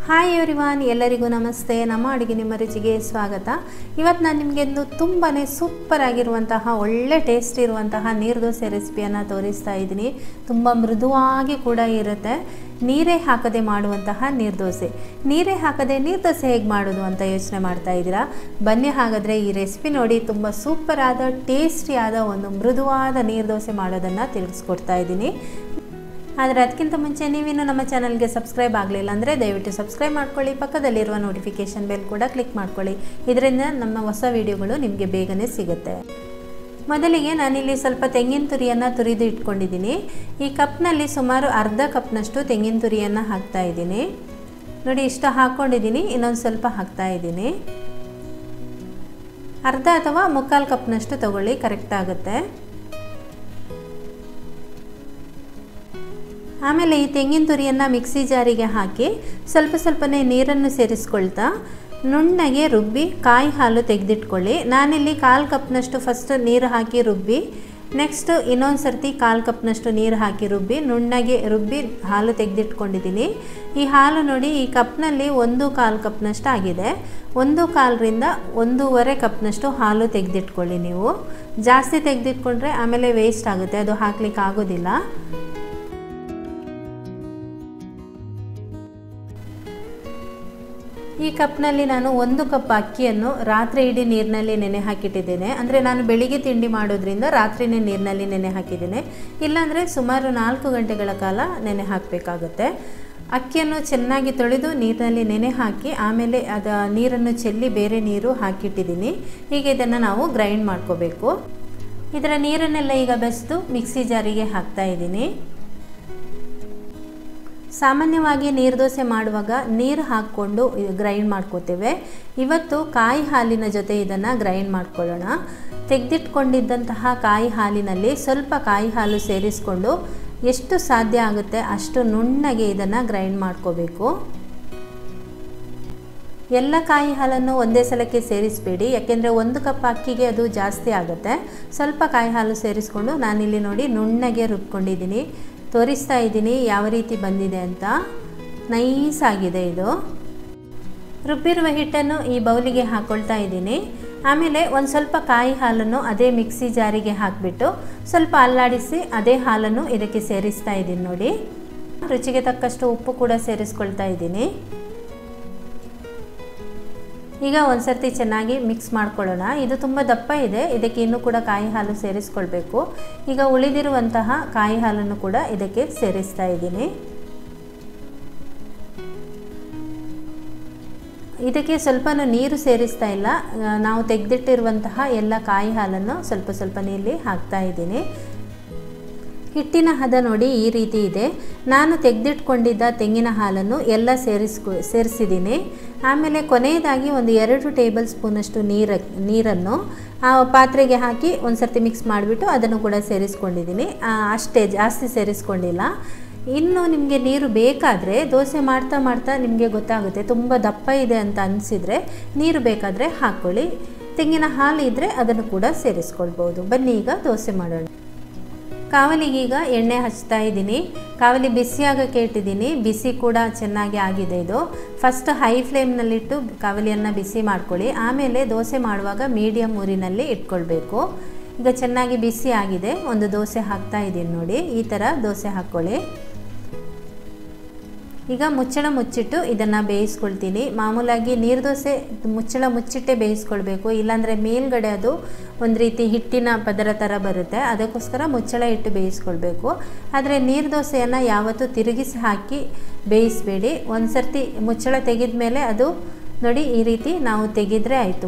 Hi everyone, ಎಲ್ಲರಿಗೂ ನಮಸ್ತೆ. ನಮ್ಮ ಅಡುಗೆ ನಿಮ್ಮ ರುಚಿಗೆ ಸ್ವಾಗತ. ಇವತ್ತು ನಾನು ನಿಮಗೆ ಒಂದು ತುಂಬಾ ಸೂಪರ್ ಆಗಿರುವಂತಹ ಒಳ್ಳೆ ಟೇಸ್ಟ್ ಇರುವಂತಹ ನೀರು ದೋಸೆ ರೆಸಿಪಿಯನ್ನು ತೋರಿಸ್ತಾ ಇದ್ದೀನಿ. ತುಂಬ ಮೃದುವಾಗಿ ಕೂಡ ಇರುತ್ತೆ. ನೀರೇ ಹಾಕದೆ ಮಾಡುವಂತಹ ನೀರು ದೋಸೆ. ನೀರೇ ಹಾಕದೆ ನೀರು ದೋಸೆ ಹೇಗೆ ಮಾಡೋದು ಅಂತ ಯೋಚನೆ ಮಾಡ್ತಾ ಇದ್ದೀರಾ? ಬನ್ನಿ ಹಾಗಾದರೆ ಈ ರೆಸಿಪಿ ನೋಡಿ. ತುಂಬ ಸೂಪರ್ ಆದ ಟೇಸ್ಟಿಯಾದ ಒಂದು ಮೃದುವಾದ ನೀರು ದೋಸೆ ಮಾಡೋದನ್ನು ತಿಳಿಸ್ಕೊಡ್ತಾ ಇದ್ದೀನಿ. ಆದರೆ ಅದಕ್ಕಿಂತ ಮುಂಚೆ ನೀವಿನ್ನು ನಮ್ಮ ಚಾನಲ್ಗೆ ಸಬ್ಸ್ಕ್ರೈಬ್ ಆಗಲಿಲ್ಲ ಅಂದರೆ ದಯವಿಟ್ಟು ಸಬ್ಸ್ಕ್ರೈಬ್ ಮಾಡ್ಕೊಳ್ಳಿ. ಪಕ್ಕದಲ್ಲಿರುವ ನೋಟಿಫಿಕೇಷನ್ ಬೆಲ್ ಕೂಡ ಕ್ಲಿಕ್ ಮಾಡ್ಕೊಳ್ಳಿ. ಇದರಿಂದ ನಮ್ಮ ಹೊಸ ವಿಡಿಯೋಗಳು ನಿಮಗೆ ಬೇಗನೆ ಸಿಗುತ್ತೆ. ಮೊದಲಿಗೆ ನಾನಿಲ್ಲಿ ಸ್ವಲ್ಪ ತೆಂಗಿನ ತುರಿಯನ್ನು ತುರಿದು ಇಟ್ಕೊಂಡಿದ್ದೀನಿ. ಈ ಕಪ್ನಲ್ಲಿ ಸುಮಾರು ಅರ್ಧ ಕಪ್ನಷ್ಟು ತೆಂಗಿನ ತುರಿಯನ್ನು ಹಾಕ್ತಾ ಇದ್ದೀನಿ. ನೋಡಿ, ಇಷ್ಟು ಹಾಕ್ಕೊಂಡಿದ್ದೀನಿ. ಇನ್ನೊಂದು ಸ್ವಲ್ಪ ಹಾಕ್ತಾ ಇದ್ದೀನಿ. ಅರ್ಧ ಅಥವಾ ಮುಕ್ಕಾಲು ಕಪ್ನಷ್ಟು ತಗೊಳ್ಳಿ, ಕರೆಕ್ಟ್ ಆಗುತ್ತೆ. ಆಮೇಲೆ ಈ ತೆಂಗಿನ ತುರಿಯನ್ನು ಮಿಕ್ಸಿ ಜಾರಿಗೆ ಹಾಕಿ ಸ್ವಲ್ಪನೇ ನೀರನ್ನು ಸೇರಿಸ್ಕೊಳ್ತಾ ನುಣ್ಣಗೆ ರುಬ್ಬಿ ಕಾಯಿ ಹಾಲು ತೆಗೆದಿಟ್ಕೊಳ್ಳಿ. ನಾನಿಲ್ಲಿ 1/4 ಕಪ್ನಷ್ಟು ಫಸ್ಟ್ ನೀರು ಹಾಕಿ ರುಬ್ಬಿ, ನೆಕ್ಸ್ಟ್ ಇನ್ನೊಂದು ಸರ್ತಿ 1/4 ಕಪ್ನಷ್ಟು ನೀರು ಹಾಕಿ ರುಬ್ಬಿ ನುಣ್ಣಗೆ ರುಬ್ಬಿ ಹಾಲು ತೆಗೆದಿಟ್ಕೊಂಡಿದ್ದೀನಿ. ಈ ಹಾಲು ನೋಡಿ, ಈ ಕಪ್ನಲ್ಲಿ 1/4 ಕಪ್ನಷ್ಟು ಆಗಿದೆ. 1/4ರಿಂದ 1.5 ಕಪ್ನಷ್ಟು ಹಾಲು ತೆಗೆದಿಟ್ಕೊಳ್ಳಿ. ನೀವು ಜಾಸ್ತಿ ತೆಗೆದಿಟ್ಕೊಂಡ್ರೆ ಆಮೇಲೆ ವೇಸ್ಟ್ ಆಗುತ್ತೆ, ಅದು ಹಾಕ್ಲಿಕ್ಕೆ ಆಗೋದಿಲ್ಲ. ಈ ಕಪ್ನಲ್ಲಿ ನಾನು 1 ಕಪ್ ಅಕ್ಕಿಯನ್ನು ರಾತ್ರಿ ಇಡೀ ನೀರಿನಲ್ಲಿ ನೆನೆ ಹಾಕಿಟ್ಟಿದ್ದೇನೆ. ಅಂದರೆ ನಾನು ಬೆಳಿಗ್ಗೆ ತಿಂಡಿ ಮಾಡೋದ್ರಿಂದ ರಾತ್ರಿನೇ ನೀರಿನಲ್ಲಿ ನೆನೆ ಹಾಕಿದ್ದೇನೆ. ಇಲ್ಲಾಂದರೆ ಸುಮಾರು 4 ಗಂಟೆಗಳ ಕಾಲ ನೆನೆ ಹಾಕಬೇಕಾಗುತ್ತೆ. ಅಕ್ಕಿಯನ್ನು ಚೆನ್ನಾಗಿ ತೊಳೆದು ನೀರಿನಲ್ಲಿ ನೆನೆ ಹಾಕಿ ಆಮೇಲೆ ನೀರನ್ನು ಚೆಲ್ಲಿ ಬೇರೆ ನೀರು ಹಾಕಿಟ್ಟಿದ್ದೀನಿ. ಹೀಗೆ ಇದನ್ನು ನಾವು ಗ್ರೈಂಡ್ ಮಾಡ್ಕೋಬೇಕು. ಇದರ ನೀರನ್ನೆಲ್ಲ ಈಗ ಬೆಸೆದು ಮಿಕ್ಸಿ ಜಾರಿಗೆ ಹಾಕ್ತಾ ಇದ್ದೀನಿ. ಸಾಮಾನ್ಯವಾಗಿ ನೀರು ದೋಸೆ ಮಾಡುವಾಗ ನೀರು ಹಾಕ್ಕೊಂಡು ಗ್ರೈಂಡ್ ಮಾಡ್ಕೋತೇವೆ. ಇವತ್ತು ಕಾಯಿ ಹಾಲಿನ ಜೊತೆ ಇದನ್ನು ಗ್ರೈಂಡ್ ಮಾಡ್ಕೊಳ್ಳೋಣ. ತೆಗೆದಿಟ್ಕೊಂಡಿದ್ದಂತಹ ಕಾಯಿ ಹಾಲಿನಲ್ಲಿ ಸ್ವಲ್ಪ ಕಾಯಿ ಹಾಲು ಸೇರಿಸ್ಕೊಂಡು ಎಷ್ಟು ಸಾಧ್ಯ ಆಗುತ್ತೆ ಅಷ್ಟು ನುಣ್ಣಗೆ ಇದನ್ನು ಗ್ರೈಂಡ್ ಮಾಡ್ಕೋಬೇಕು. ಎಲ್ಲ ಕಾಯಿ ಹಾಲನ್ನು ಒಂದೇ ಸಲಕ್ಕೆ ಸೇರಿಸಬೇಡಿ, ಯಾಕೆಂದರೆ 1 ಕಪ್ ಅಕ್ಕಿಗೆ ಅದು ಜಾಸ್ತಿ ಆಗುತ್ತೆ. ಸ್ವಲ್ಪ ಕಾಯಿ ಹಾಲು ಸೇರಿಸ್ಕೊಂಡು ನಾನಿಲ್ಲಿ ನೋಡಿ ನುಣ್ಣಗೆ ರುಬ್ಕೊಂಡಿದ್ದೀನಿ. ತೋರಿಸ್ತಾ ಇದ್ದೀನಿ ಯಾವ ರೀತಿ ಬಂದಿದೆ ಅಂತ. ನೈಸ್ ಆಗಿದೆ ಇದು. ರುಬ್ಬಿರುವ ಹಿಟ್ಟನ್ನು ಈ ಬೌಲಿಗೆ ಹಾಕ್ಕೊಳ್ತಾ ಇದ್ದೀನಿ. ಆಮೇಲೆ ಒಂದು ಸ್ವಲ್ಪ ಕಾಯಿ ಹಾಲನ್ನು ಅದೇ ಮಿಕ್ಸಿ ಜಾರಿಗೆ ಹಾಕಿಬಿಟ್ಟು ಸ್ವಲ್ಪ ಅಲ್ಲಾಡಿಸಿ ಅದೇ ಹಾಲನ್ನು ಇದಕ್ಕೆ ಸೇರಿಸ್ತಾ ಇದ್ದೀನಿ. ನೋಡಿ, ರುಚಿಗೆ ತಕ್ಕಷ್ಟು ಉಪ್ಪು ಕೂಡ ಸೇರಿಸ್ಕೊಳ್ತಾ ಇದ್ದೀನಿ. ಈಗ ಒಂದು ಸರ್ತಿ ಚೆನ್ನಾಗಿ ಮಿಕ್ಸ್ ಮಾಡ್ಕೊಳ್ಳೋಣ. ಇದು ತುಂಬ ದಪ್ಪ ಇದೆ, ಇದಕ್ಕೆ ಇನ್ನೂ ಕೂಡ ಕಾಯಿ ಹಾಲು ಸೇರಿಸ್ಕೊಳ್ಬೇಕು. ಈಗ ಉಳಿದಿರುವಂತಹ ಕಾಯಿ ಹಾಲನ್ನು ಕೂಡ ಇದಕ್ಕೆ ಸೇರಿಸ್ತಾ ಇದ್ದೀನಿ. ಇದಕ್ಕೆ ಸ್ವಲ್ಪ ನೀರು ಸೇರಿಸ್ತಾ ಇಲ್ಲ, ನಾವು ತೆಗೆದಿಟ್ಟಿರುವಂತಹ ಎಲ್ಲ ಕಾಯಿ ಹಾಲನ್ನು ಸ್ವಲ್ಪ ನೀರಲ್ಲಿ ಹಾಕ್ತಾ ಇದ್ದೀನಿ. ಹಿಟ್ಟಿನ ಹದ ನೋಡಿ ಈ ರೀತಿ ಇದೆ. ನಾನು ತೆಗೆದಿಟ್ಕೊಂಡಿದ್ದ ತೆಂಗಿನ ಹಾಲನ್ನು ಎಲ್ಲ ಸೇರಿಸಿದ್ದೀನಿ. ಆಮೇಲೆ ಕೊನೆಯದಾಗಿ ಒಂದು 2 ಟೇಬಲ್ ಸ್ಪೂನಷ್ಟು ನೀರನ್ನು ಆ ಪಾತ್ರೆಗೆ ಹಾಕಿ ಒಂದು ಸರ್ತಿ ಮಿಕ್ಸ್ ಮಾಡಿಬಿಟ್ಟು ಅದನ್ನು ಕೂಡ ಸೇರಿಸ್ಕೊಂಡಿದ್ದೀನಿ. ಅಷ್ಟೇ, ಜಾಸ್ತಿ ಸೇರಿಸ್ಕೊಂಡಿಲ್ಲ. ಇನ್ನು ನಿಮಗೆ ನೀರು ಬೇಕಾದರೆ ದೋಸೆ ಮಾಡ್ತಾ ನಿಮಗೆ ಗೊತ್ತಾಗುತ್ತೆ. ತುಂಬ ದಪ್ಪ ಇದೆ ಅಂತ ಅನಿಸಿದರೆ ನೀರು ಬೇಕಾದರೆ ಹಾಕ್ಕೊಳ್ಳಿ. ತೆಂಗಿನ ಹಾಲು ಇದ್ದರೆ ಅದನ್ನು ಕೂಡ ಸೇರಿಸ್ಕೊಳ್ಬೋದು. ಬನ್ನಿ ಈಗ ದೋಸೆ ಮಾಡೋಣ. ಕಾವಲಿಗೀಗ ಎಣ್ಣೆ ಹಚ್ತಾ ಇದ್ದೀನಿ. ಕಾವಲಿ ಬಿಸಿಯಾಗಕ್ಕೆ ಇಟ್ಟಿದ್ದೀನಿ. ಬಿಸಿ ಕೂಡ ಚೆನ್ನಾಗಿ ಆಗಿದೆ. ಇದು ಫಸ್ಟ್ ಹೈ ಫ್ಲೇಮ್ನಲ್ಲಿಟ್ಟು ಕಾವಲಿಯನ್ನು ಬಿಸಿ ಮಾಡ್ಕೊಳ್ಳಿ. ಆಮೇಲೆ ದೋಸೆ ಮಾಡುವಾಗ ಮೀಡಿಯಮ್ ಊರಿನಲ್ಲಿ ಇಟ್ಕೊಳ್ಬೇಕು. ಈಗ ಚೆನ್ನಾಗಿ ಬಿಸಿ ಆಗಿದೆ. ಒಂದು ದೋಸೆ ಹಾಕ್ತಾ ಇದ್ದೀನಿ ನೋಡಿ, ಈ ಥರ ದೋಸೆ ಹಾಕ್ಕೊಳ್ಳಿ. ಈಗ ಮುಚ್ಚಳ ಮುಚ್ಚಿಟ್ಟು ಇದನ್ನು ಬೇಯಿಸ್ಕೊಳ್ತೀನಿ. ಮಾಮೂಲಾಗಿ ನೀರು ದೋಸೆ ಮುಚ್ಚಳ ಮುಚ್ಚಿಟ್ಟೇ ಬೇಯಿಸ್ಕೊಳ್ಬೇಕು, ಇಲ್ಲಾಂದರೆ ಮೇಲ್ಗಡೆ ಅದು ಒಂದು ರೀತಿ ಹಿಟ್ಟಿನ ಪದರ ಥರ ಬರುತ್ತೆ. ಅದಕ್ಕೋಸ್ಕರ ಮುಚ್ಚಳ ಇಟ್ಟು ಬೇಯಿಸ್ಕೊಳ್ಬೇಕು. ಆದರೆ ನೀರು ದೋಸೆಯನ್ನು ಯಾವತ್ತೂ ತಿರುಗಿಸಿ ಹಾಕಿ ಬೇಯಿಸಬೇಡಿ. ಒಂದು ಸರ್ತಿ ಮುಚ್ಚಳ ತೆಗೆದ ಮೇಲೆ ಅದು ನೋಡಿ ಈ ರೀತಿ ನಾವು ತೆಗೆದ್ರೆ ಆಯಿತು.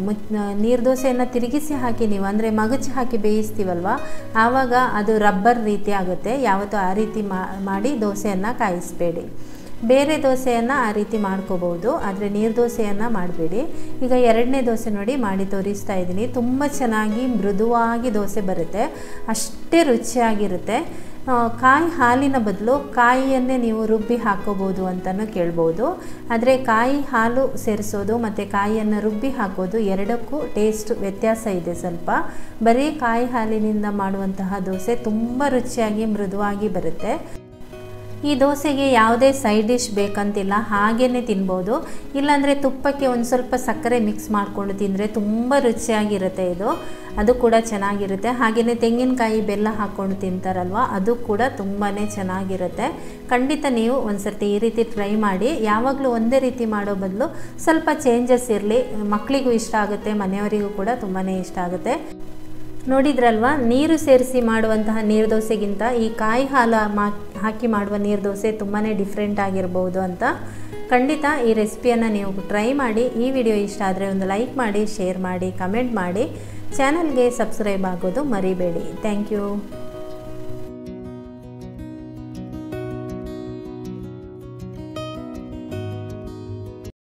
ನೀರು ದೋಸೆಯನ್ನು ತಿರುಗಿಸಿ ಹಾಕಿ ನೀವು ಅಂದರೆ ಮಗಚು ಹಾಕಿ ಬೇಯಿಸ್ತೀವಲ್ವ, ಆವಾಗ ಅದು ರಬ್ಬರ್ ರೀತಿ ಆಗುತ್ತೆ. ಯಾವತ್ತೂ ಆ ರೀತಿ ಮಾಡಿ ದೋಸೆಯನ್ನು ಕಾಯಿಸಬೇಡಿ. ಬೇರೆ ದೋಸೆಯನ್ನು ಆ ರೀತಿ ಮಾಡ್ಕೋಬೋದು, ಆದರೆ ನೀರು ದೋಸೆಯನ್ನು ಮಾಡಬೇಡಿ. ಈಗ 2ನೇ ದೋಸೆ ನೋಡಿ ಮಾಡಿ ತೋರಿಸ್ತಾ ಇದ್ದೀನಿ. ತುಂಬ ಚೆನ್ನಾಗಿ ಮೃದುವಾಗಿ ದೋಸೆ ಬರುತ್ತೆ, ಅಷ್ಟೇ ರುಚಿಯಾಗಿರುತ್ತೆ. ಕಾಯಿ ಹಾಲಿನ ಬದಲು ಕಾಯಿಯನ್ನೇ ನೀವು ರುಬ್ಬಿ ಹಾಕೋಬೋದು ಅಂತಲೂ ಕೇಳ್ಬೋದು. ಆದರೆ ಕಾಯಿ ಹಾಲು ಸೇರಿಸೋದು ಮತ್ತು ಕಾಯಿಯನ್ನು ರುಬ್ಬಿ ಹಾಕೋದು ಎರಡಕ್ಕೂ ಟೇಸ್ಟ್ ವ್ಯತ್ಯಾಸ ಇದೆ ಸ್ವಲ್ಪ. ಬರೀ ಕಾಯಿ ಹಾಲಿನಿಂದ ಮಾಡುವಂತಹ ದೋಸೆ ತುಂಬ ರುಚಿಯಾಗಿ ಮೃದುವಾಗಿ ಬರುತ್ತೆ. ಈ ದೋಸೆಗೆ ಯಾವುದೇ ಸೈಡ್ ಡಿಶ್ ಬೇಕಂತಿಲ್ಲ, ಹಾಗೇ ತಿನ್ಬೋದು. ಇಲ್ಲಾಂದರೆ ತುಪ್ಪಕ್ಕೆ ಒಂದು ಸ್ವಲ್ಪ ಸಕ್ಕರೆ ಮಿಕ್ಸ್ ಮಾಡಿಕೊಂಡು ತಿಂದರೆ ತುಂಬ ರುಚಿಯಾಗಿರುತ್ತೆ ಇದು, ಅದು ಕೂಡ ಚೆನ್ನಾಗಿರುತ್ತೆ. ಹಾಗೆಯೇ ತೆಂಗಿನಕಾಯಿ ಬೆಲ್ಲ ಹಾಕ್ಕೊಂಡು ತಿಂತಾರಲ್ವ, ಅದು ಕೂಡ ತುಂಬಾ ಚೆನ್ನಾಗಿರುತ್ತೆ. ಖಂಡಿತ ನೀವು ಒಂದು ಸರ್ತಿ ಈ ರೀತಿ ಟ್ರೈ ಮಾಡಿ. ಯಾವಾಗಲೂ ಒಂದೇ ರೀತಿ ಮಾಡೋ ಬದಲು ಸ್ವಲ್ಪ ಚೇಂಜಸ್ ಇರಲಿ, ಮಕ್ಕಳಿಗೂ ಇಷ್ಟ ಆಗುತ್ತೆ, ಮನೆಯವರಿಗೂ ಕೂಡ ತುಂಬಾ ಇಷ್ಟ ಆಗುತ್ತೆ. ನೋಡಿದ್ರಲ್ವ, ನೀರು ಸೇರಿಸಿ ಮಾಡುವಂತಹ ನೀರು ದೋಸೆಗಿಂತ ಈ ಕಾಯಿ ಹಾಲು ಹಾಕಿ ಮಾಡುವ ನೀರು ದೋಸೆ ತುಂಬಾ ಡಿಫ್ರೆಂಟ್ ಆಗಿರ್ಬೋದು ಅಂತ. ಖಂಡಿತ ಈ ರೆಸಿಪಿಯನ್ನು ನೀವು ಟ್ರೈ ಮಾಡಿ. ಈ ವಿಡಿಯೋ ಇಷ್ಟ ಆದರೆ ಒಂದು ಲೈಕ್ ಮಾಡಿ, ಶೇರ್ ಮಾಡಿ, ಕಮೆಂಟ್ ಮಾಡಿ, ಚಾನಲ್ಗೆ ಸಬ್ಸ್ಕ್ರೈಬ್ ಆಗೋದು ಮರಿಬೇಡಿ. Thank you.